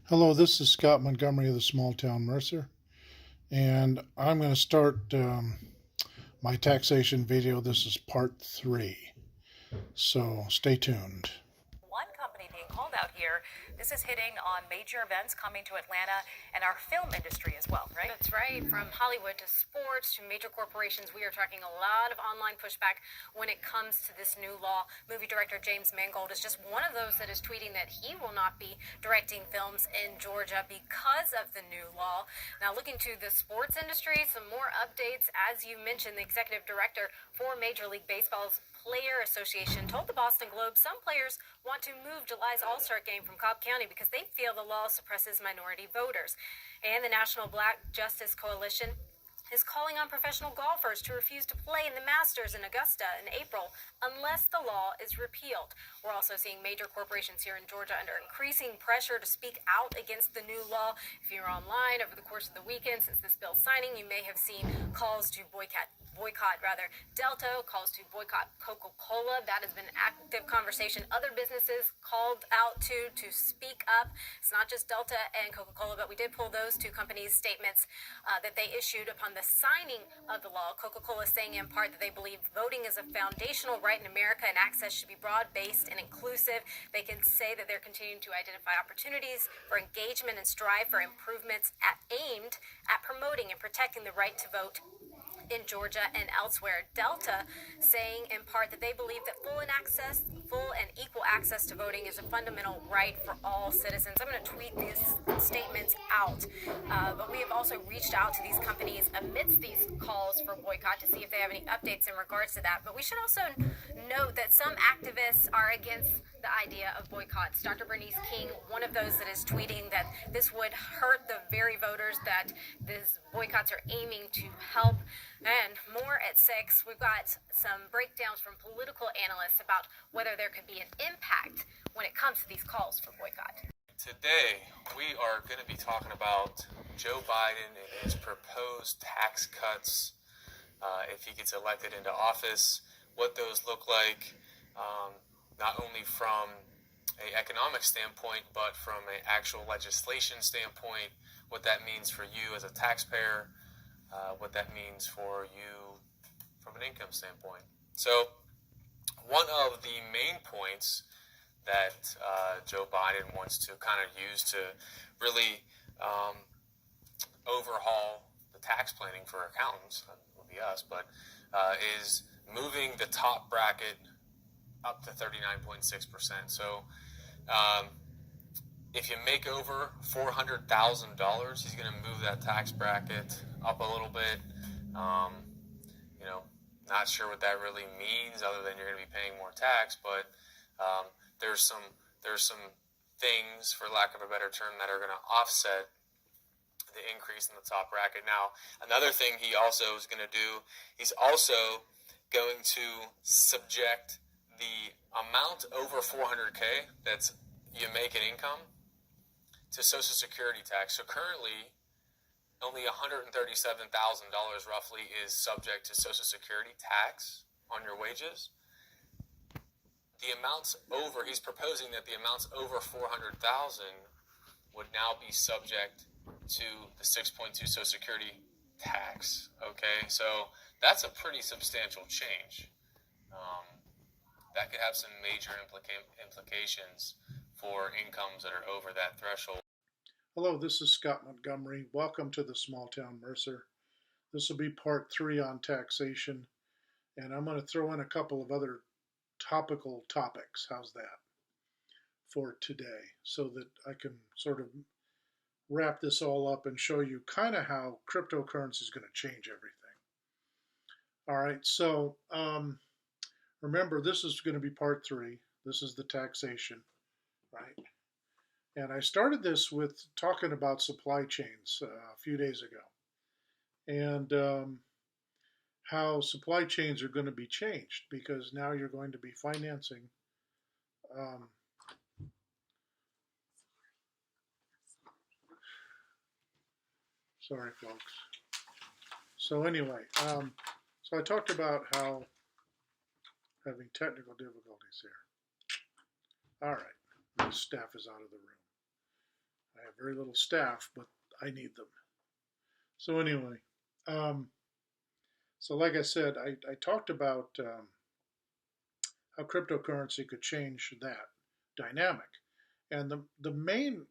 Hello, this is Scott Montgomery of the Small Town Mercer, and I'm going to start my taxation video. This is part 3, so stay tuned. One company being called out here. This is hitting on major events coming to Atlanta and our film industry as well, right? That's right. From Hollywood to sports to major corporations, we are tracking a lot of online pushback when it comes to this new law. Movie director James Mangold is just one of those that is tweeting that he will not be directing films in Georgia because of the new law. Now, looking to the sports industry, some more updates. As you mentioned, the executive director for Major League Baseball's Player Association told the Boston Globe some players want to move July's All-Star game from Cobb County because they feel the law suppresses minority voters. And the National Black Justice Coalition is calling on professional golfers to refuse to play in the Masters in Augusta in April unless the law is repealed. We're also seeing major corporations here in Georgia under increasing pressure to speak out against the new law. If you're online over the course of the weekend since this bill's signing, you may have seen calls to boycott Delta, calls to boycott Coca-Cola. That has been an active conversation. Other businesses called out to speak up. It's not just Delta and Coca-Cola, but we did pull those two companies' statements that they issued upon the signing of the law. Coca-Cola saying in part that they believe voting is a foundational right in America and access should be broad-based and inclusive. They can say that they're continuing to identify opportunities for engagement and strive for improvements aimed at promoting and protecting the right to vote in Georgia and elsewhere. Delta saying in part that they believe that full and equal access to voting is a fundamental right for all citizens. I'm going to tweet these statements out, but we have also reached out to these companies amidst these calls for boycott to see if they have any updates in regards to that. But we should also note that some activists are against the idea of boycotts. Dr. Bernice King, one of those that is tweeting that this would hurt the very voters that these boycotts are aiming to help. And more at 6, we've got some breakdowns from political analysts about whether there could be an impact when it comes to these calls for boycott. Today, we are going to be talking about Joe Biden and his proposed tax cuts if he gets elected into office, what those look like, not only from an economic standpoint, but from an actual legislation standpoint, what that means for you as a taxpayer, what that means for you from an income standpoint. So one of the main points that Joe Biden wants to kind of use to really overhaul the tax planning for accountants, that would be us, but is moving the top bracket up to 39.6%. So if you make over $400,000, he's going to move that tax bracket up a little bit. Not sure what that really means other than you're going to be paying more tax, but there's some things, for lack of a better term, that are going to offset the increase in the top bracket. Now, another thing he also is going to do, he's also going to subject the amount over 400K that's you make in income to Social Security tax. So currently, only $137,000 roughly is subject to Social Security tax on your wages. The amounts over, he's proposing that the amounts over 400,000 would now be subject to the 6.2 Social Security tax. Okay, so that's a pretty substantial change. That could have some major implications for incomes that are over that threshold. Hello, this is Scott Montgomery. Welcome to the Small Town Mercer. This will be part 3 on taxation, and I'm going to throw in a couple of other topical topics. How's that for today, so that I can sort of wrap this all up and show you kind of how cryptocurrency is going to change everything. All right, so remember, this is going to be part 3. This is the taxation, right? And I started this with talking about supply chains a few days ago, and how supply chains are going to be changed because now you're going to be financing sorry folks. So anyway, so I talked about how having technical difficulties here. All right, the staff is out of the room. I have very little staff, but I need them. So anyway, um, so like I said, I talked about how cryptocurrency could change that dynamic. And the main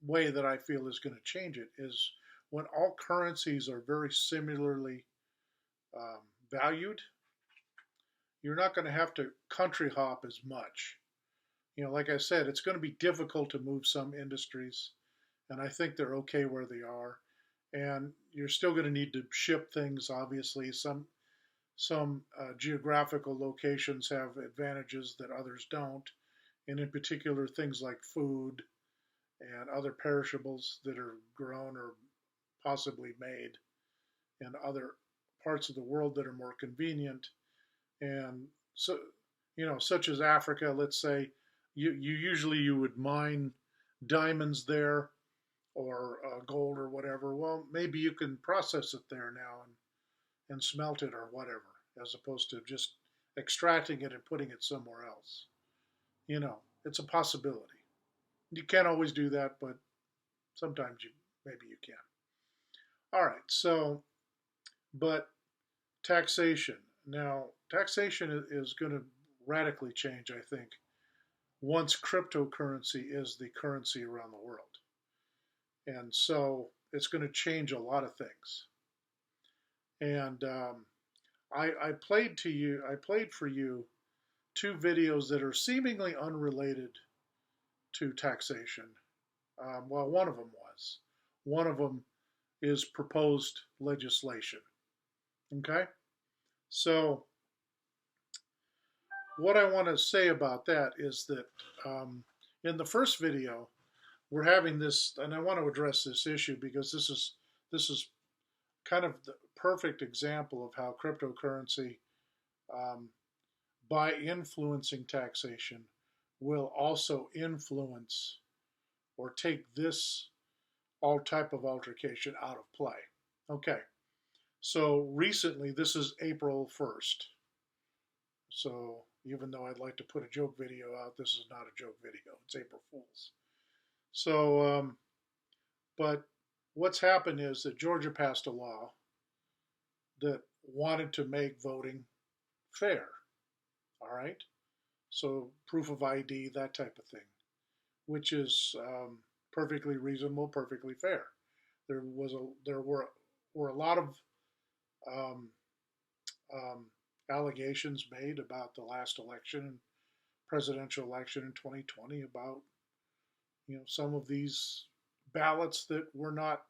way that I feel is going to change it is when all currencies are very similarly um, valued, you're not going to have to country hop as much. Like I said, it's going to be difficult to move some industries, and I think they're okay where they are. And you're still going to need to ship things. Obviously, some geographical locations have advantages that others don't, and in particular, things like food and other perishables that are grown or possibly made in other parts of the world that are more convenient. And so, such as Africa, let's say, you would mine diamonds there or gold or whatever. Well, maybe you can process it there now and smelt it or whatever, as opposed to just extracting it and putting it somewhere else. It's a possibility. You can't always do that, but sometimes maybe you can. All right, so, but taxation. Now, taxation is going to radically change, I think, once cryptocurrency is the currency around the world. And so it's going to change a lot of things. And I played for you two videos that are seemingly unrelated to taxation. Well, one of them was. One of them is proposed legislation. Okay? So, what I want to say about that is that in the first video, we're having this, and I want to address this issue because this is kind of the perfect example of how cryptocurrency, um, by influencing taxation, will also influence or take this all type of altercation out of play. Okay, so recently, this is April 1st. So even though I'd like to put a joke video out, this is not a joke video. It's April Fool's. So, but what's happened is that Georgia passed a law that wanted to make voting fair. All right. So proof of ID, that type of thing, which is perfectly reasonable, perfectly fair. There were a lot of um, um, allegations made about the last election, presidential election in 2020, about some of these ballots that were not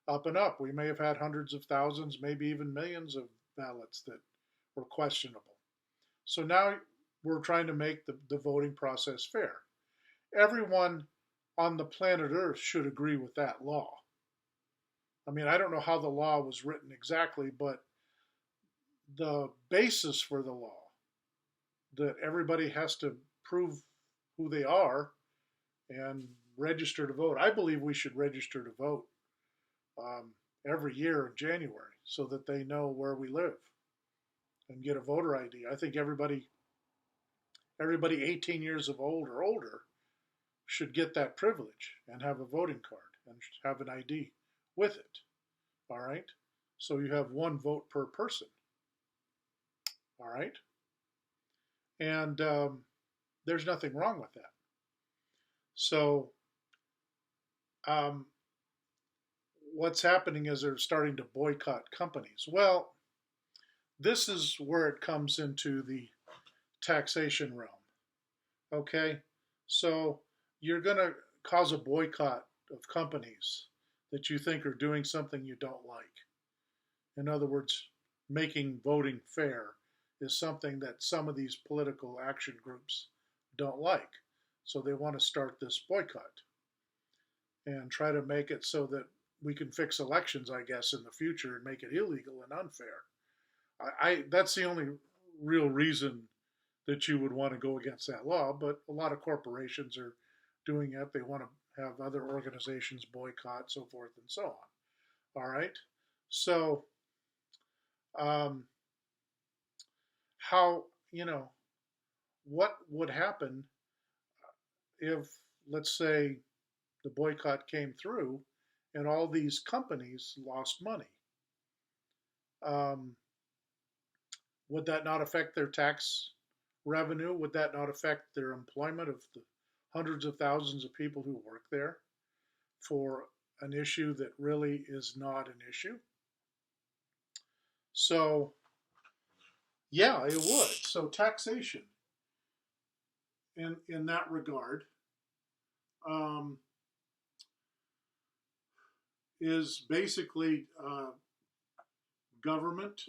up and up. We may have had hundreds of thousands, maybe even millions of ballots that were questionable. So now we're trying to make the voting process fair. Everyone on the planet Earth should agree with that law. I mean, I don't know how the law was written exactly, but the basis for the law that everybody has to prove who they are and register to vote. I believe we should register to vote every year in January so that they know where we live and get a voter ID. I think everybody 18 years of old or older should get that privilege and have a voting card and have an ID with it. All right? So you have one vote per person. All right? And there's nothing wrong with that. So what's happening is they're starting to boycott companies. Well, this is where it comes into the taxation realm. Okay? So you're going to cause a boycott of companies that you think are doing something you don't like. In other words, making voting fair is something that some of these political action groups don't like. So they want to start this boycott and try to make it so that we can fix elections, I guess, in the future and make it illegal and unfair. That's the only real reason that you would want to go against that law, but a lot of corporations are doing it. They want to have other organizations boycott, so forth and so on. All right? So, how, what would happen if, let's say, the boycott came through and all these companies lost money. Um, would that not affect their tax revenue? Would that not affect their employment of the hundreds of thousands of people who work there for an issue that really is not an issue? So, yeah, it would. So, taxation in that regard um, is basically government,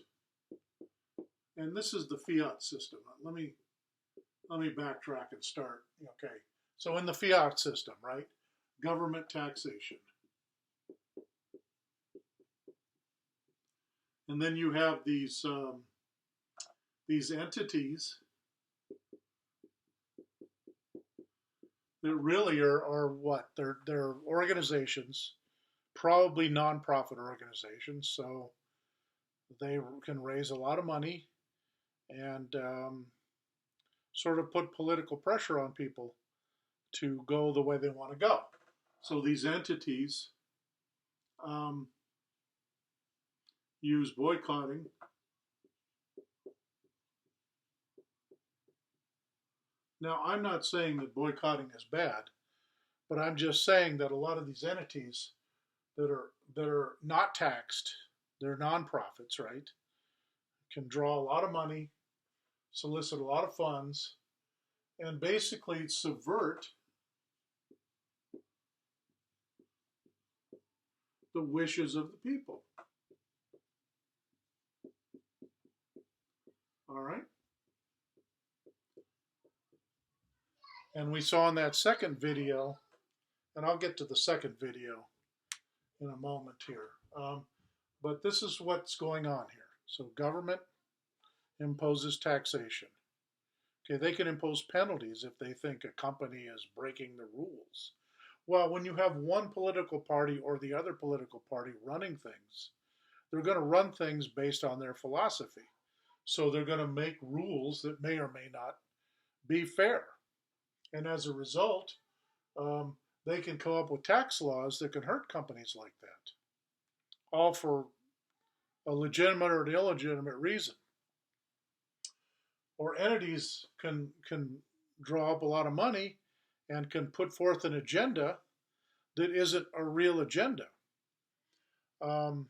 and this is the fiat system. Let me backtrack and start. Okay, so in the fiat system, right, government taxation, and then you have these entities that really are what they're organizations, probably nonprofit organizations, so they can raise a lot of money and sort of put political pressure on people to go the way they want to go. So these entities um, use boycotting. Now, I'm not saying that boycotting is bad, but I'm just saying that a lot of these entities that are not taxed, they're nonprofits, right? Can draw a lot of money, solicit a lot of funds, and basically subvert the wishes of the people. All right? And we saw in that second video, and I'll get to the second video in a moment here. But this is what's going on here. So government imposes taxation. Okay, they can impose penalties if they think a company is breaking the rules. Well, when you have one political party or the other political party running things, they're going to run things based on their philosophy. So they're going to make rules that may or may not be fair. And as a result, they can come up with tax laws that can hurt companies like that, all for a legitimate or an illegitimate reason. Or entities can draw up a lot of money and can put forth an agenda that isn't a real agenda. Um,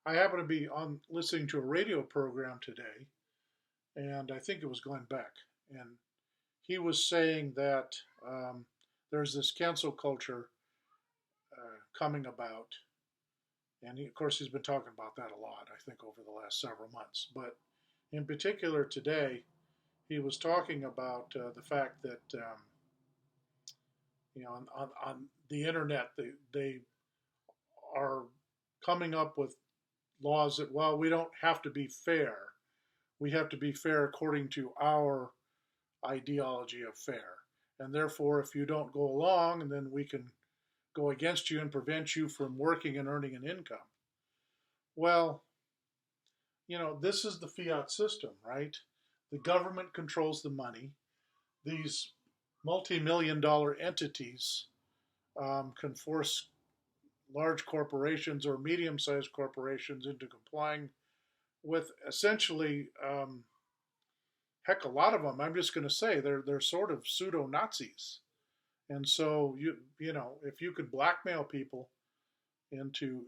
I happen to be on listening to a radio program today, and I think it was Glenn Beck, and he was saying that there's this cancel culture coming about, and of course he's been talking about that a lot, I think, over the last several months. But in particular today, he was talking about the fact that on the internet they are coming up with laws that, well, we don't have to be fair. We have to be fair according to our ideology of fair. And therefore, if you don't go along, then we can go against you and prevent you from working and earning an income. Well, this is the fiat system, right? The government controls the money. These multi-million-dollar entities can force large corporations or medium-sized corporations into complying with essentially, heck, a lot of them. I'm just going to say they're sort of pseudo Nazis, and so if you could blackmail people into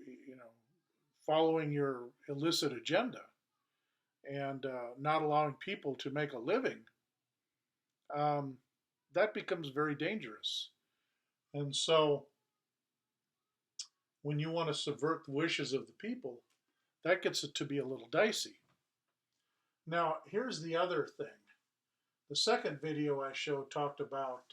following your illicit agenda and not allowing people to make a living, that becomes very dangerous. And so when you want to subvert the wishes of the people, that gets it to be a little dicey. Now, here's the other thing. The second video I showed talked about,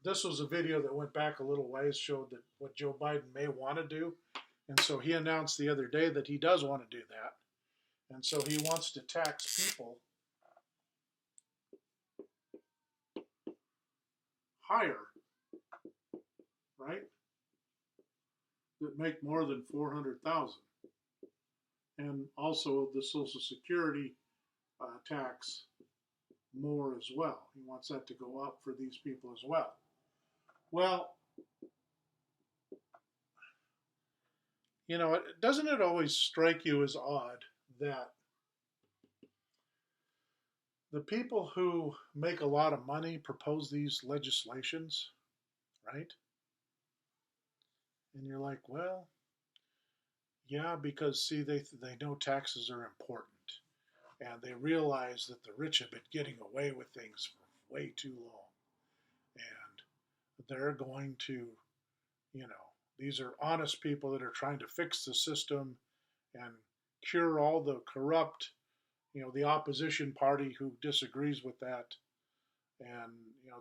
this was a video that went back a little ways, showed that what Joe Biden may want to do. And so he announced the other day that he does want to do that. And so he wants to tax people higher, right? That make more than 400,000, and also the Social Security tax more as well. He wants that to go up for these people as well. Well, doesn't it always strike you as odd that the people who make a lot of money propose these legislations, right? And you're like, well, yeah, because see, they know taxes are important, and they realize that the rich have been getting away with things for way too long, and they're going to, you know, these are honest people that are trying to fix the system and cure all the corrupt, the opposition party who disagrees with that. And,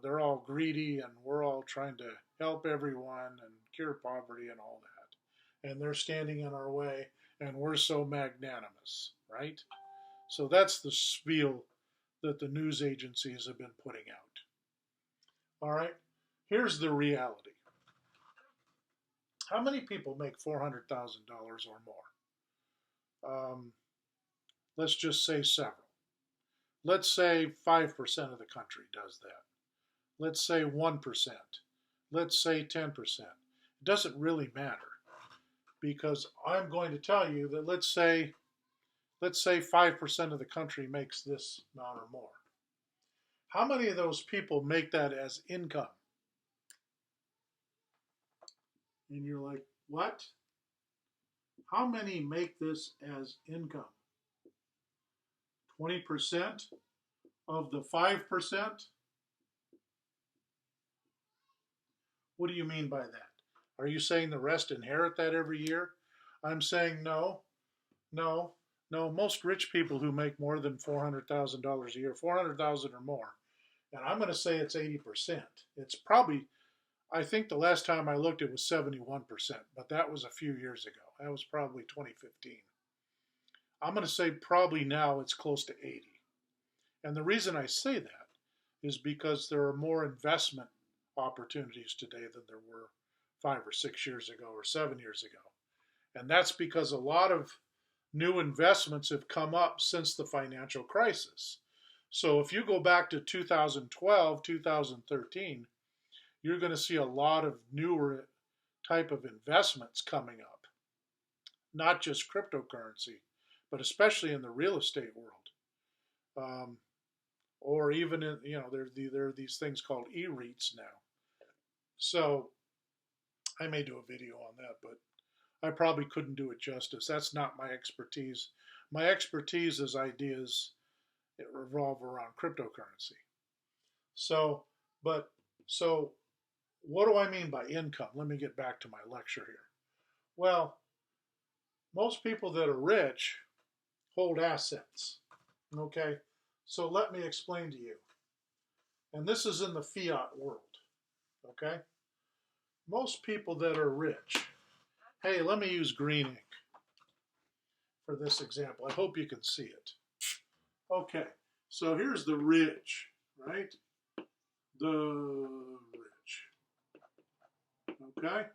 they're all greedy and we're all trying to help everyone and cure poverty and all that. And they're standing in our way and we're so magnanimous, right? So that's the spiel that the news agencies have been putting out. All right, here's the reality. How many people make $400,000 or more? Let's just say several. Let's say 5% of the country does that. Let's say 1%. Let's say 10%. It doesn't really matter because I'm going to tell you that let's say 5% of the country makes this amount or more. How many of those people make that as income? And you're like, what? How many make this as income? 20% of the 5%? What do you mean by that? Are you saying the rest inherit that every year? I'm saying no, no, no. Most rich people who make more than $400,000 a year, 400,000 or more, and I'm going to say it's 80%. It's probably, I think the last time I looked it was 71%, but that was a few years ago. That was probably 2015. I'm going to say probably now it's close to 80. And the reason I say that is because there are more investment opportunities today than there were 5 or 6 years ago or 7 years ago. And that's because a lot of new investments have come up since the financial crisis. So if you go back to 2012, 2013, you're going to see a lot of newer type of investments coming up. Not just cryptocurrency, but especially in the real estate world. Or even in, there are these things called e-REITs now. So I may do a video on that, but I probably couldn't do it justice. That's not my expertise. My expertise is ideas that revolve around cryptocurrency. So, so what do I mean by income? Let me get back to my lecture here. Well, most people that are rich hold assets. Okay, so let me explain to you. And this is in the fiat world. Okay, most people that are rich. Hey, let me use green ink for this example. I hope you can see it. Okay, so here's the rich, right? The rich. Okay?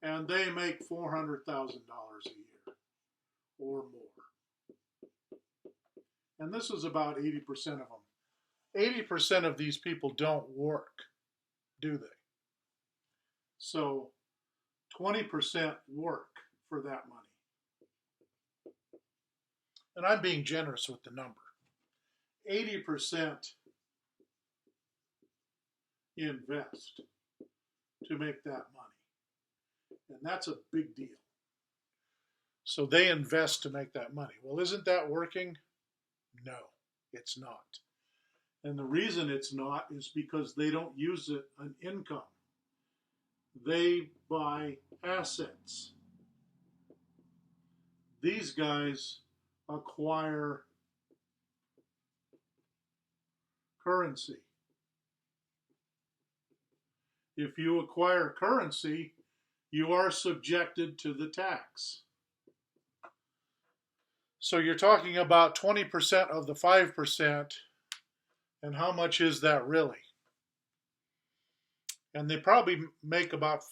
And they make $400,000 a year or more. And this is about 80% of them. 80% of these people don't work, do they? So 20% work for that money. And I'm being generous with the number. 80% invest to make that money. And that's a big deal. So they invest to make that money. Well, isn't that working? No, it's not. And the reason it's not is because they don't use it an income. They buy assets. These guys acquire currency. If you acquire currency, you are subjected to the tax. So you're talking about 20% of the 5%, and how much is that really? And they probably make about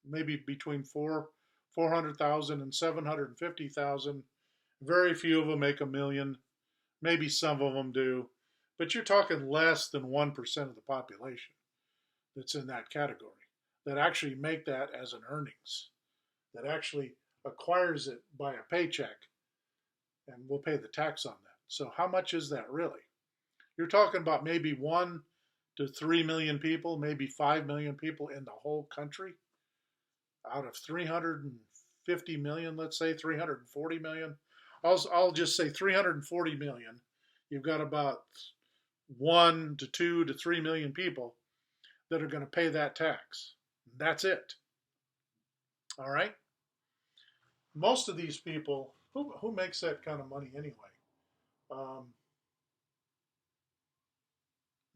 maybe between 400,000 and 750,000. Very few of them make $1 million. Maybe some of them do, but you're talking less than 1% of the population. that's in that category that actually make that as an earnings, that actually acquires it by a paycheck and will pay the tax on that. So how much is that really? You're talking about maybe 1 to 3 million people, maybe 5 million people in the whole country out of 350 million, let's say 340 million. I'll just say 340 million. You've got about 1 to 2 to 3 million people that are going to pay that tax. That's it. All right. Most of these people, who makes that kind of money anyway? Um,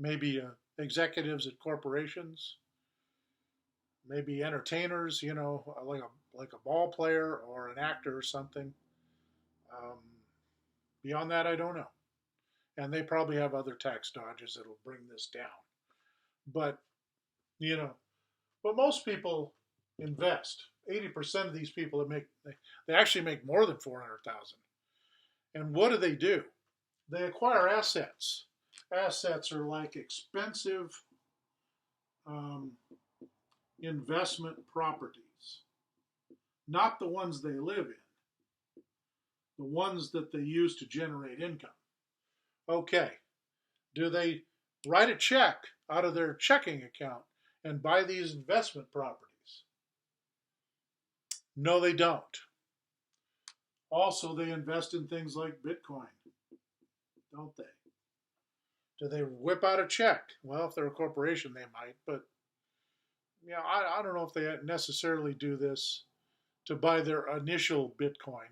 maybe executives at corporations, maybe entertainers, like a ball player or an actor or something. Um, Beyond that, I don't know. And they probably have other tax dodges that'll bring this down. But you know, but most people invest. 80% of these people that they actually make more than 400,000. And what do? They acquire assets. Assets are like expensive um, investment properties, not the ones they live in, the ones that they use to generate income. Okay, do they write a check out of their checking account and buy these investment properties? No, they don't. Also, they invest in things like Bitcoin, don't they? Do they whip out a check? Well, if they're a corporation, they might, but I don't know if they necessarily do this to buy their initial Bitcoin,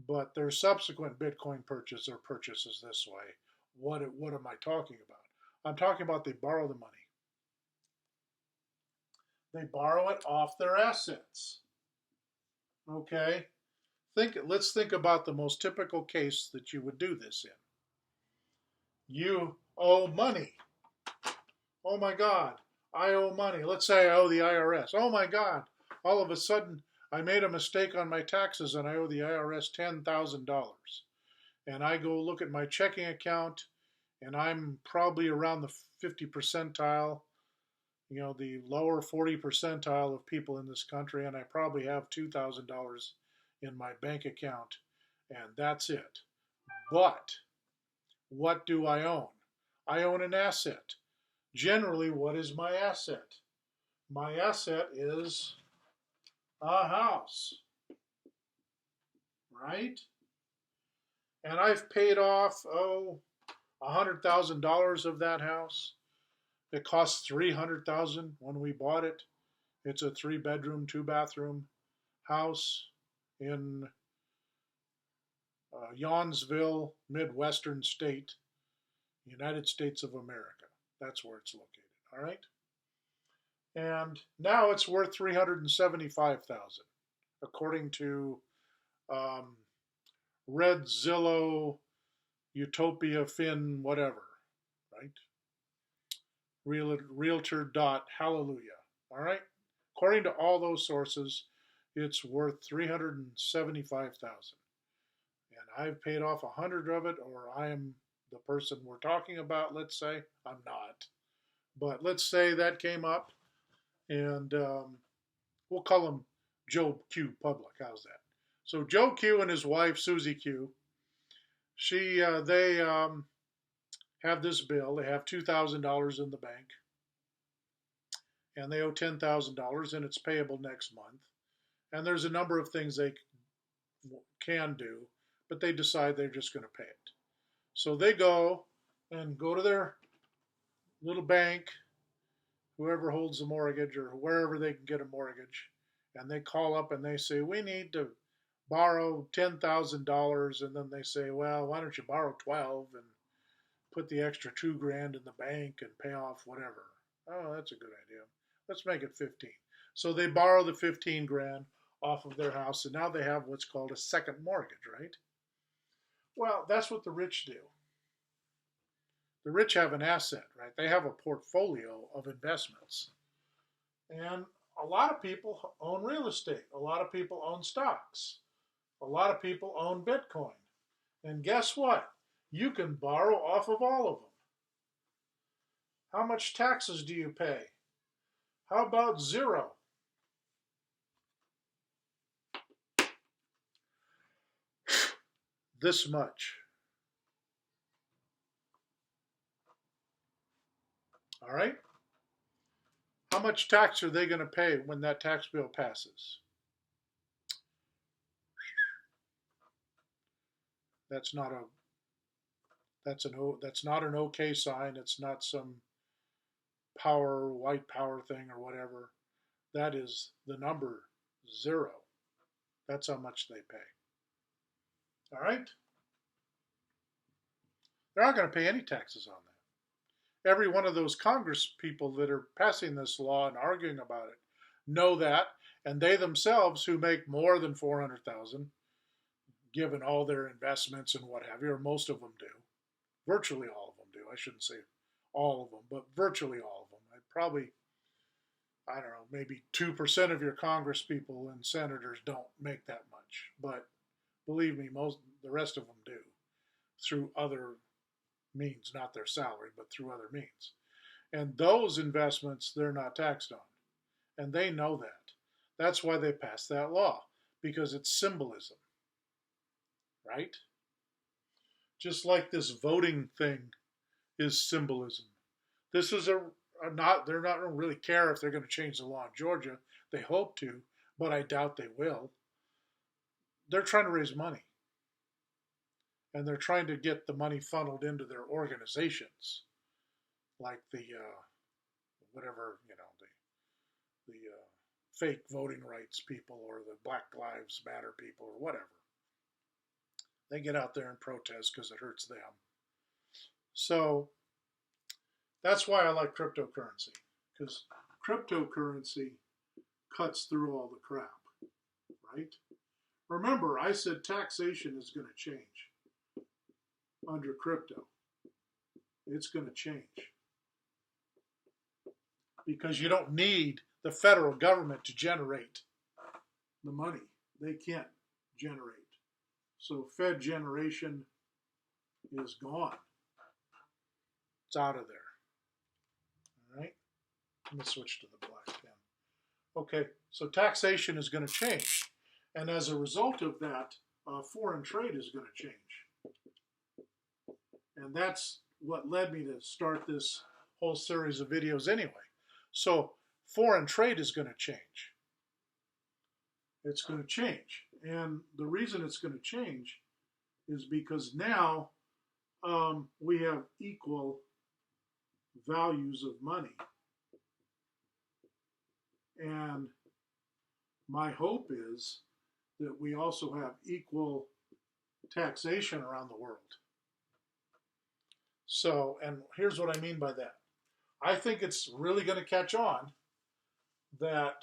but their subsequent Bitcoin purchases this way. What am I talking about? I'm talking about they borrow the money. They borrow it off their assets. Okay? Let's think about the most typical case that you would do this in. You owe money. Oh my God, I owe money. Let's say I owe the IRS. Oh my God, all of a sudden I made a mistake on my taxes and I owe the IRS $10,000. And I go look at my checking account and I'm probably around the 50 percentile, the lower 40 percentile of people in this country, and I probably have $2,000 in my bank account, and that's it. But what do I own? I own an asset. Generally, what is my asset? My asset is a house, right? And I've paid off, $100,000 of that house. It cost $300,000 when we bought it. It's a 3-bedroom, 2-bathroom house in Yawnsville, Midwestern state, United States of America. That's where it's located. All right. And now it's worth $375,000, according to Red Zillow, Utopia Fin, whatever, right? Realtor dot hallelujah. All right. According to all those sources, it's worth $375,000, and I've paid off 100 of it, or I am the person we're talking about. Let's say I'm not, but let's say that came up, and we'll call him Joe Q. Public. How's that? So Joe Q and his wife Susie Q. They have this bill. They have $2,000 in the bank, and they owe $10,000, and it's payable next month. And there's a number of things they can do, but they decide they're just going to pay it. So they go to their little bank, whoever holds the mortgage or wherever they can get a mortgage, and they call up and they say, we need to borrow $10,000, and then they say, well, why don't you borrow 12 and put the extra $2,000 in the bank and pay off whatever. Oh, that's a good idea. Let's make it 15. So they borrow the 15 grand off of their house, and now they have what's called a second mortgage, right? Well, that's what the rich do. The rich have an asset, right? They have a portfolio of investments. And a lot of people own real estate. A lot of people own stocks. A lot of people own Bitcoin. And guess what? You can borrow off of all of them. How much taxes do you pay? How about zero? This much. All right? How much tax are they going to pay when that tax bill passes? That's not a that's not an okay sign. It's not some white power thing or whatever. That is the number zero. That's how much they pay. All right? They're not going to pay any taxes on that. Every one of those Congress people that are passing this law and arguing about it know that, and they themselves, who make more than 400,000, given all their investments and what have you, or most of them do, virtually all of them do. I shouldn't say all of them, but virtually all of them. I don't know, maybe 2% of your Congress people and senators don't make that much, but believe me, the rest of them do through other means, not their salary, but through other means. And those investments they're not taxed on. And they know that. That's why they passed that law, because it's symbolism, right? Just like this voting thing is symbolism. This is they're not going to really care if they're going to change the law in Georgia. They hope to, but I doubt they will. They're trying to raise money. And they're trying to get the money funneled into their organizations, like the whatever, the fake voting rights people or the Black Lives Matter people or whatever. They get out there and protest because it hurts them. So that's why I like cryptocurrency, because cryptocurrency cuts through all the crap, right? Remember, I said taxation is going to change under crypto. It's going to change because you don't need the federal government to generate the money. They can't generate. So Fed generation is gone. It's out of there. All right. Let me switch to the black pen. Okay, so taxation is going to change. And as a result of that, foreign trade is going to change. And that's what led me to start this whole series of videos anyway. So foreign trade is going to change. It's going to change. And the reason it's going to change is because now we have equal values of money. And my hope is that we also have equal taxation around the world. So, and here's what I mean by that. I think it's really going to catch on that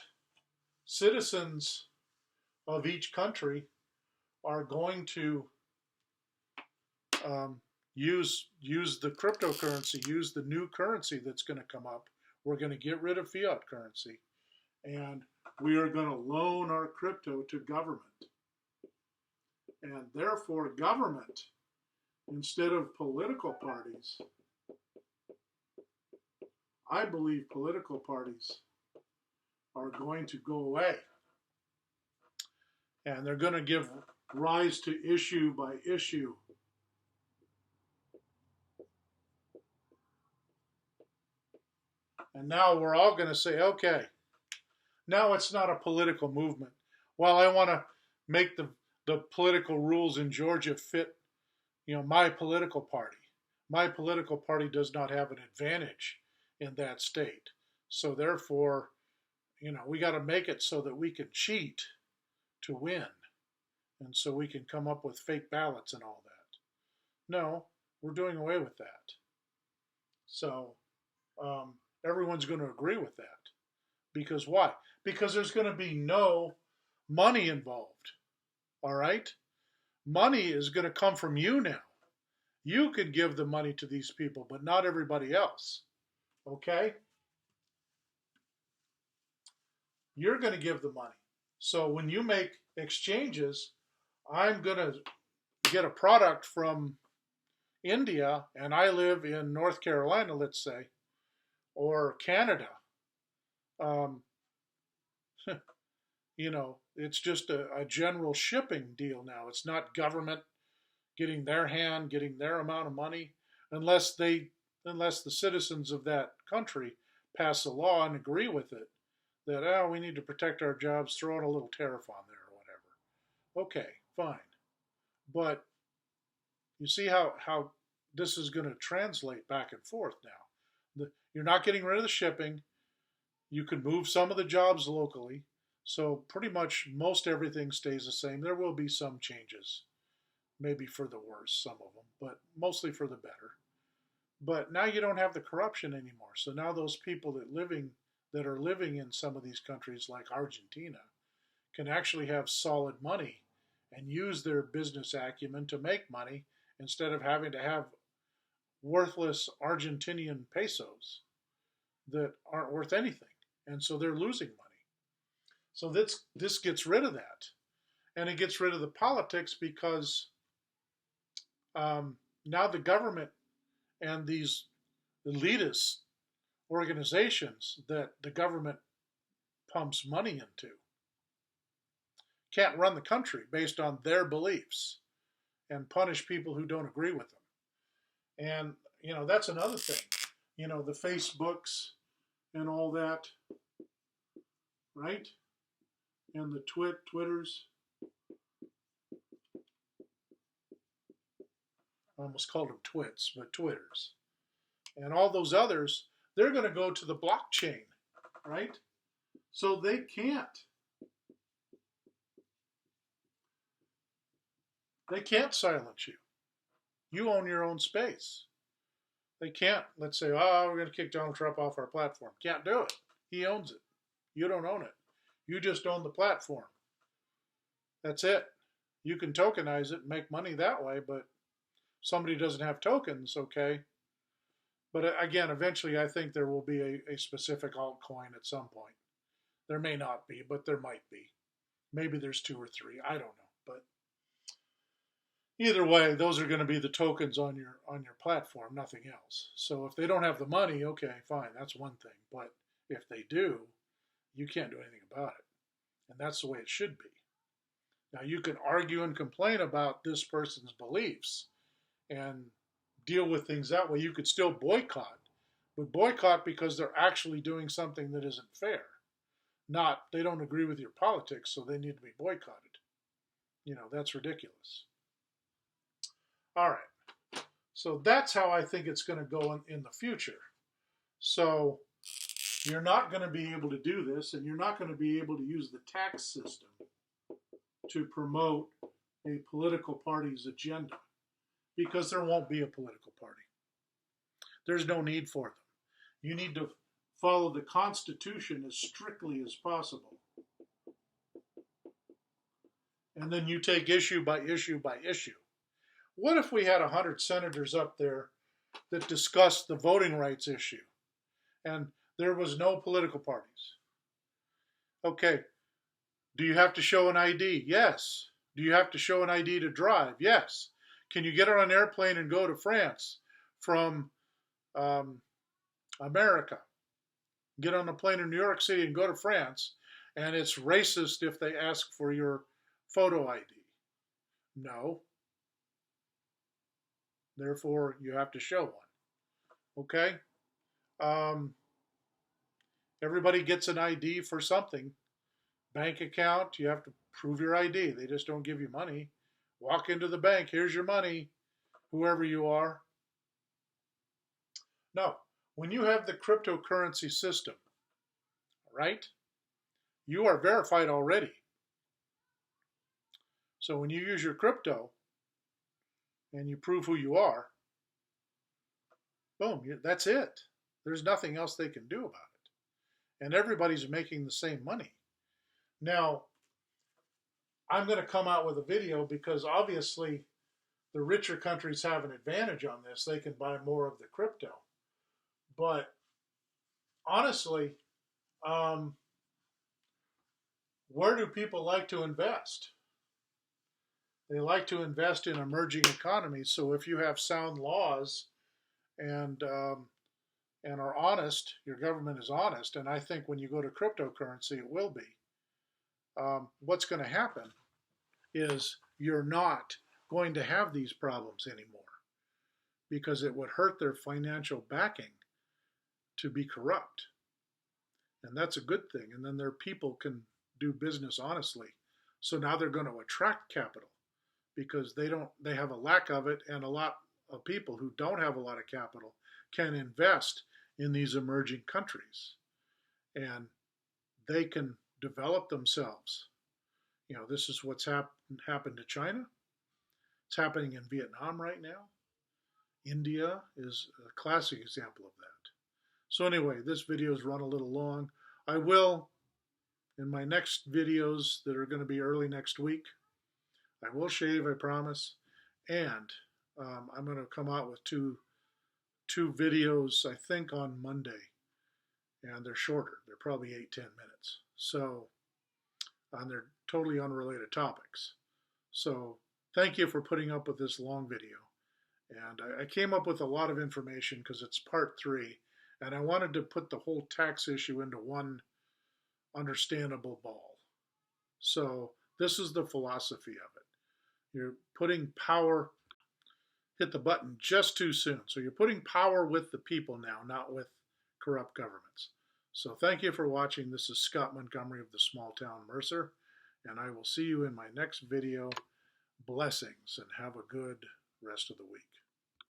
citizens of each country are going to use the cryptocurrency, use the new currency that's going to come up. We're going to get rid of fiat currency, and we are going to loan our crypto to government. And therefore, government, instead of political parties, I believe political parties are going to go away. And they're going to give rise to issue by issue. And now we're all going to say, okay, now it's not a political movement. Well, I want to make the political rules in Georgia fit, my political party. My political party does not have an advantage in that state. So therefore, we got to make it so that we can cheat to win. And so we can come up with fake ballots and all that. No, we're doing away with that. So everyone's going to agree with that. Because why? Because there's going to be no money involved. All right? Money is going to come from you now. You could give the money to these people, but not everybody else. Okay? You're going to give the money. So when you make exchanges, I'm going to get a product from India, and I live in North Carolina, let's say, or Canada. Um, it's just a general shipping deal now. It's not government getting getting their amount of money, unless unless the citizens of that country pass a law and agree with it that, oh, we need to protect our jobs, throw in a little tariff on there or whatever. Okay, fine. But you see how this is going to translate back and forth now. You're not getting rid of the shipping. You can move some of the jobs locally. So pretty much most everything stays the same. There will be some changes, maybe for the worse, some of them, but mostly for the better. But now you don't have the corruption anymore. So now those people that are living in some of these countries like Argentina can actually have solid money and use their business acumen to make money instead of having to have worthless Argentinian pesos that aren't worth anything. And so they're losing money. So this gets rid of that. And it gets rid of the politics because now the government and these elitist organizations that the government pumps money into can't run the country based on their beliefs and punish people who don't agree with them. And, that's another thing. The Facebooks and all that, right? And the Twitters. I almost called them twits, but Twitters. And all those others, they're going to go to the blockchain, right? So they can't silence you. You own your own space. They can't, let's say, oh, we're going to kick Donald Trump off our platform. Can't do it. He owns it. You don't own it. You just own the platform. That's it. You can tokenize it and make money that way, but somebody doesn't have tokens, okay. But again, eventually I think there will be a specific altcoin at some point. There may not be, but there might be. Maybe there's 2 or 3. I don't know. But either way, those are going to be the tokens on your platform, nothing else. So if they don't have the money, okay, fine, that's one thing. But if they do, you can't do anything about it. And that's the way it should be. Now you can argue and complain about this person's beliefs and deal with things that way. You could still boycott, but boycott because they're actually doing something that isn't fair. Not they don't agree with your politics, so they need to be boycotted. That's ridiculous. All right. So that's how I think it's going to go in the future. So you're not going to be able to do this, and you're not going to be able to use the tax system to promote a political party's agenda, because there won't be a political party. There's no need for them. You need to follow the Constitution as strictly as possible. And then you take issue by issue by issue. What if we had 100 senators up there that discussed the voting rights issue and there was no political parties? Okay, do you have to show an ID? Yes. Do you have to show an ID to drive? Yes. Can you get on an airplane and go to France from America? Get on a plane in New York City and go to France, and it's racist if they ask for your photo ID? No. Therefore, you have to show one. Okay? Everybody gets an ID for something. Bank account, you have to prove your ID. They just don't give you money. Walk into the bank, here's your money, whoever you are. No, when you have the cryptocurrency system, right, you are verified already. So when you use your crypto and you prove who you are, boom, that's it. There's nothing else they can do about it. And everybody's making the same money. Now, I'm going to come out with a video because obviously the richer countries have an advantage on this. They can buy more of the crypto. But honestly, where do people like to invest? They like to invest in emerging economies. So if you have sound laws and and are honest, your government is honest, and I think when you go to cryptocurrency, it will be. What's going to happen is you're not going to have these problems anymore because it would hurt their financial backing to be corrupt. And that's a good thing. And then their people can do business honestly. So now they're going to attract capital because they have a lack of it, and a lot of people who don't have a lot of capital can invest in these emerging countries, and they can develop themselves. This is what's happened to China. It's happening in Vietnam right now. India is a classic example of that. So anyway, this video has run a little long. I will, in my next videos that are going to be early next week, I will shave, I promise. And I'm going to come out with two videos, I think, on Monday. And they're shorter. They're probably 8-10 minutes. So, and they're totally unrelated topics. So thank you for putting up with this long video. And I came up with a lot of information because it's part 3. And I wanted to put the whole tax issue into one understandable ball. So this is the philosophy of it. You're putting power, hit the button just too soon. So you're putting power with the people now, not with corrupt governments. So thank you for watching. This is Scott Montgomery of the Small Town Mercer, and I will see you in my next video. Blessings, and have a good rest of the week.